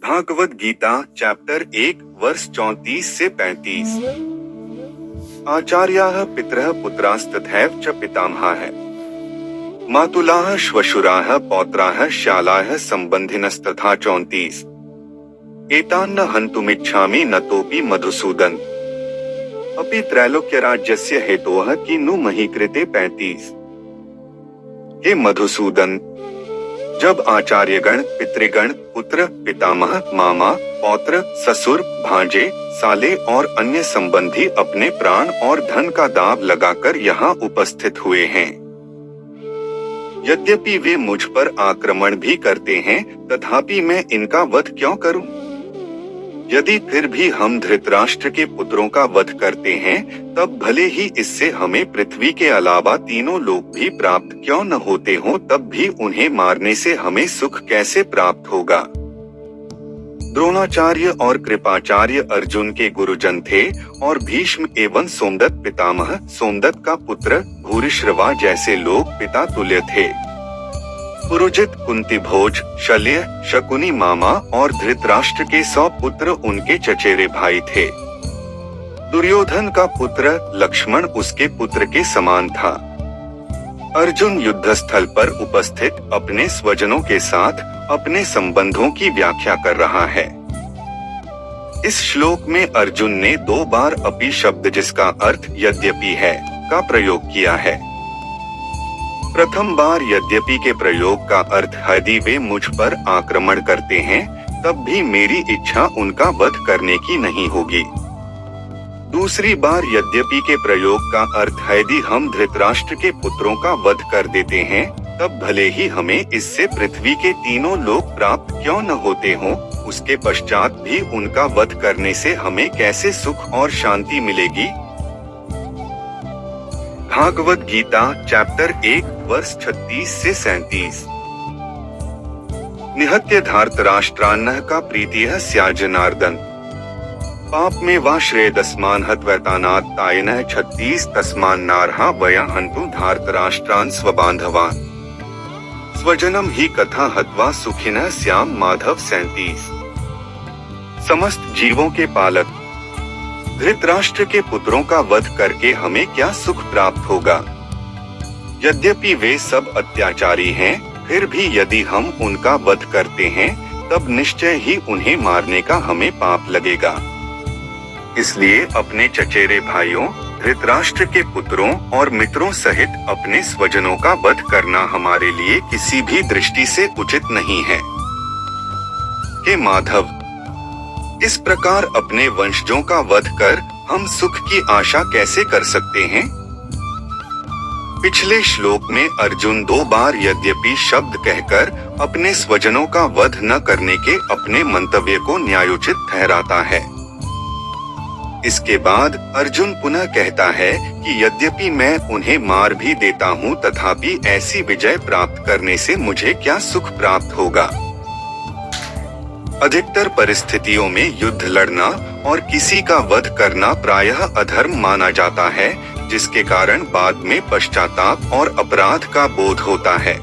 Bhagavat Gita chapter 1 वर्ष 34 से 35। आचार्याः पितरः पुत्रास्तथैव च पितामहाः मातुलाः श्वशुराः पौत्राः शालाः संबंधिनस्तथा 34। एतान्न हन्तुमिच्छामि नतोपि मधुसूदन अपि त्रैलोक्यराज्यस्य हेतोः किनु मही कृते 35। हे मधुसूदन, जब आचार्यगण, पितृगण, पुत्र, पितामह, मामा, पौत्र, ससुर, भांजे, साले और अन्य संबंधी अपने प्राण और धन का दाव लगाकर यहाँ उपस्थित हुए हैं, यद्यपि वे मुझ पर आक्रमण भी करते हैं, तथापि मैं इनका वध क्यों करूं? यदि फिर भी हम धृतराष्ट्र के पुत्रों का वध करते हैं, तब भले ही इससे हमें पृथ्वी के अलावा तीनों लोक भी प्राप्त क्यों न होते हों, तब भी उन्हें मारने से हमें सुख कैसे प्राप्त होगा? द्रोणाचार्य और कृपाचार्य अर्जुन के गुरुजन थे और भीष्म एवं सोमदत्त पितामह, सोमदत्त का पुत्र भूरिश्रवा जैसे लोग पिता तुल्य थे। पुरोजित, कुंतीभोज, शल्य, शकुनी मामा और धृतराष्ट्र के 100 पुत्र उनके चचेरे भाई थे। दुर्योधन का पुत्र लक्ष्मण उसके पुत्र के समान था। अर्जुन युद्धस्थल पर उपस्थित अपने स्वजनों के साथ अपने संबंधों की व्याख्या कर रहा है। इस श्लोक में अर्जुन ने 2 बार अपि शब्द, जिसका अर्थ यद्यपि है, का प्रयोग किया है। प्रथम बार यद्यपि के प्रयोग का अर्थ यदि वे मुझ पर आक्रमण करते हैं, तब भी मेरी इच्छा उनका वध करने की नहीं होगी। दूसरी बार यद्यपि के प्रयोग का अर्थ यदि हम धृतराष्ट्र के पुत्रों का वध कर देते हैं, तब भले ही हमें इससे पृथ्वी के तीनों लोक प्राप्त क्यों न होते हों, उसके पश्चात भी उनका वध करने से हमें कैसे सुख और शांति मिलेगी? भागवत गीता चैप्टर 1 वर्ष 36 से 37। निहत्य धार्तराष्ट्रान्नः का प्रीतिः स्या जनार्दन पाप में वा श्रेयदस्मान् हत्वैतानात् तायनः 36 तस्मान्नार्हा वया हन्तु धार्तराष्ट्रान् स्वबान्धवान् स्वजनम ही कथा हत्वा सुखिनः स्याम माधव 37। समस्त जीवों के पालक धृतराष्ट्र के पुत्रों का वध करके हमें क्या सुख प्राप्त होगा? यद्यपि वे सब अत्याचारी हैं, फिर भी यदि हम उनका वध करते हैं, तब निश्चय ही उन्हें मारने का हमें पाप लगेगा। इसलिए अपने चचेरे भाइयों, धृतराष्ट्र के पुत्रों और मित्रों सहित अपने स्वजनों का वध करना हमारे लिए किसी भी दृष्टि से उचित नहीं है। हे माधव, इस प्रकार अपने वंशजों का वध कर हम सुख की आशा कैसे कर सकते हैं? पिछले श्लोक में अर्जुन 2 बार यद्यपि शब्द कहकर अपने स्वजनों का वध न करने के अपने मंतव्य को न्यायोचित ठहराता है। इसके बाद अर्जुन पुनः कहता है कि यद्यपि मैं उन्हें मार भी देता हूँ, तथापि ऐसी विजय प्राप्त करने से मुझे क्या सुख प्राप्त होगा? अधिकतर परिस्थितियों में युद्ध लड़ना और किसी का वध करना प्रायः अधर्म माना जाता है, जिसके कारण बाद में पश्चाताप और अपराध का बोध होता है।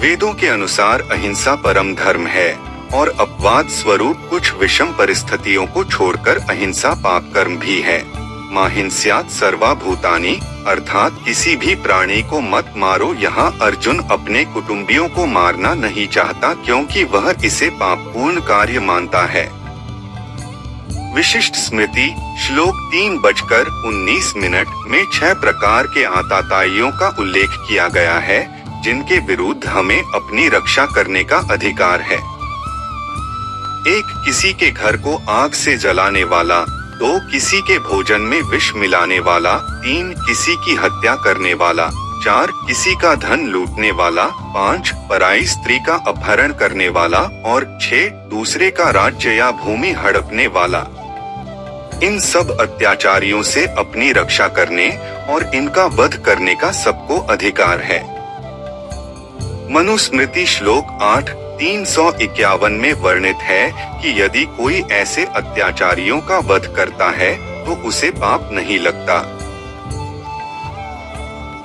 वेदों के अनुसार अहिंसा परम धर्म है और अपवाद स्वरूप कुछ विषम परिस्थितियों को छोड़कर अहिंसा पाप कर्म भी है। मा हिंस्यात् सर्वभूतानि अर्थात किसी भी प्राणी को मत मारो। यहाँ अर्जुन अपने कुटुंबियों को मारना नहीं चाहता, क्योंकि वह इसे पापपूर्ण कार्य मानता है। विशिष्ट स्मृति श्लोक 3:19 में 6 प्रकार के आताताइयों का उल्लेख किया गया है, जिनके विरुद्ध हमें अपनी रक्षा करने का अधिकार है। 1 किसी के घर को आग से जलाने वाला, 2 किसी के भोजन में विष मिलाने वाला, 3 किसी की हत्या करने वाला, 4 किसी का धन लूटने वाला, 5 पराई स्त्री का अपहरण करने वाला और 6 दूसरे का राज्य या भूमि हड़पने वाला। इन सब अत्याचारियों से अपनी रक्षा करने और इनका वध करने का सबको अधिकार है। मनुस्मृति श्लोक 8:351 में वर्णित है कि यदि कोई ऐसे अत्याचारियों का वध करता है तो उसे पाप नहीं लगता।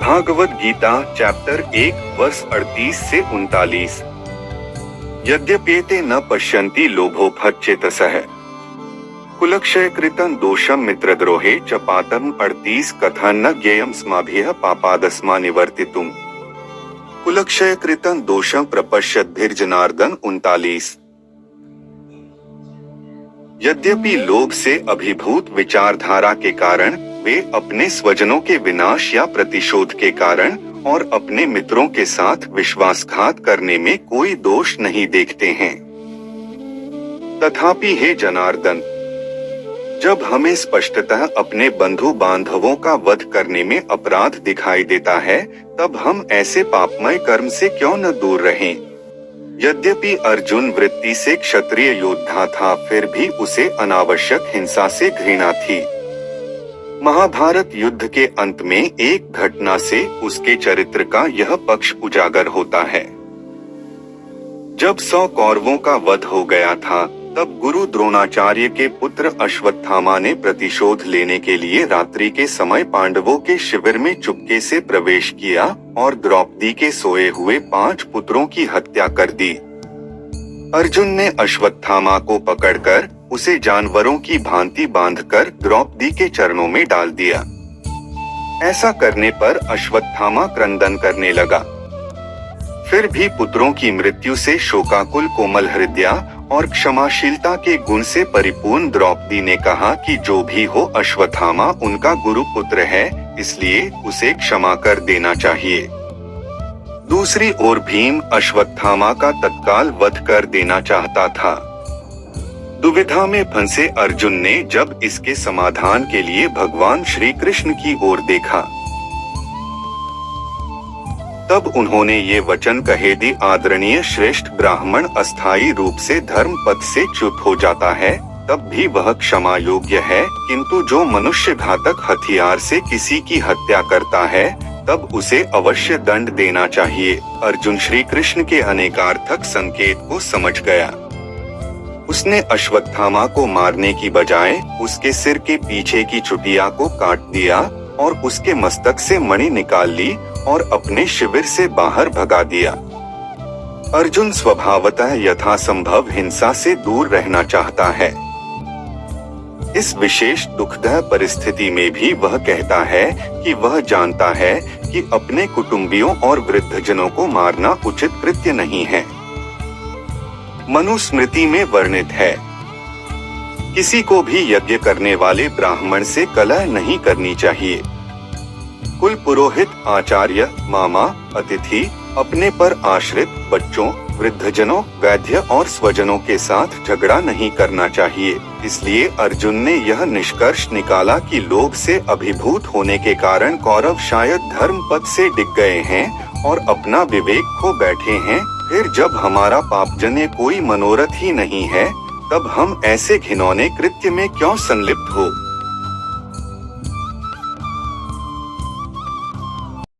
भागवत गीता चैप्टर 1 वर्ष 38 से 39। यद्यप्येते न पश्यन्ति लोभोपहतचेतसः। कुलक्षयकृतं दोषं मित्रद्रोहे च पातम् 38 कथं न ज्ञेयं स्माभिः पापादस्मा निवर्तितुम्। कुलक्षयकृतं दोषं प्रपश्यद्भिर्जनार्दन 39। यद्यपि लोभ से अभिभूत विचारधारा के कारण वे अपने स्वजनों के विनाश या प्रतिशोध के कारण और अपने मित्रों के साथ विश्वासघात करने में कोई दोष नहीं देखते हैं, तथापि हे जनार्दन, जब हमें स्पष्टतः अपने बंधु बांधवों का वध करने में अपराध दिखाई देता है, तब हम ऐसे पापमय कर्म से क्यों न दूर रहें। यद्यपि अर्जुन वृत्ति से क्षत्रिय योद्धा था, फिर भी उसे अनावश्यक हिंसा से घृणा थी। महाभारत युद्ध के अंत में एक घटना से उसके चरित्र का यह पक्ष उजागर होता है। जब 100 कौरवों का वध हो गया था, तब गुरु द्रोणाचार्य के पुत्र अश्वत्थामा ने प्रतिशोध लेने के लिए रात्रि के समय पांडवों के शिविर में चुपके से प्रवेश किया और द्रौपदी के सोए हुए 5 पुत्रों की हत्या कर दी। अर्जुन ने अश्वत्थामा को पकड़कर उसे जानवरों की भांति बांधकर द्रौपदी के चरणों में डाल दिया। ऐसा करने पर अश्वत्थामा क्रंदन करने लगा। फिर भी पुत्रों की मृत्यु से शोकाकुल कोमल हृदया और क्षमाशीलता के गुण से परिपूर्ण द्रौपदी ने कहा कि जो भी हो, अश्वत्थामा उनका गुरु पुत्र है, इसलिए उसे क्षमा कर देना चाहिए। दूसरी ओर भीम अश्वत्थामा का तत्काल वध कर देना चाहता था। दुविधा में फंसे अर्जुन ने जब इसके समाधान के लिए भगवान श्री कृष्ण की ओर देखा, तब उन्होंने ये वचन कहे, यदि आदरणीय श्रेष्ठ ब्राह्मण अस्थायी रूप से धर्म पद से च्युत हो जाता है, तब भी वह क्षमा योग्य है, किंतु जो मनुष्य घातक हथियार से किसी की हत्या करता है, तब उसे अवश्य दंड देना चाहिए। अर्जुन श्री कृष्ण के अनेकार्थक संकेत को समझ गया। उसने अश्वत्थामा को मारने की बजाय उसके सिर के पीछे की चुटिया को काट दिया और उसके मस्तक से मणि निकाल ली और अपने शिविर से बाहर भगा दिया। अर्जुन स्वभावतः यथासंभव हिंसा से दूर रहना चाहता है। इस विशेष दुखद परिस्थिति में भी वह कहता है कि वह जानता है कि अपने कुटुंबियों और वृद्धजनों को मारना उचित कृत्य नहीं है। मनुस्मृति में वर्णित है, किसी को भी यज्ञ करने वाले ब्राह्मण से कलह नहीं करनी चाहिए। कुल पुरोहित, आचार्य, मामा, अतिथि, अपने पर आश्रित बच्चों, वृद्धजनों, वैद्य और स्वजनों के साथ झगड़ा नहीं करना चाहिए। इसलिए अर्जुन ने यह निष्कर्ष निकाला कि लोभ से अभिभूत होने के कारण कौरव शायद धर्म पद से डिग गए हैं और अपना विवेक खो बैठे हैं। फिर जब हमारा पापजन्य कोई मनोरथ ही नहीं है, तब हम ऐसे घिनौने कृत्य में क्यों संलिप्त हो।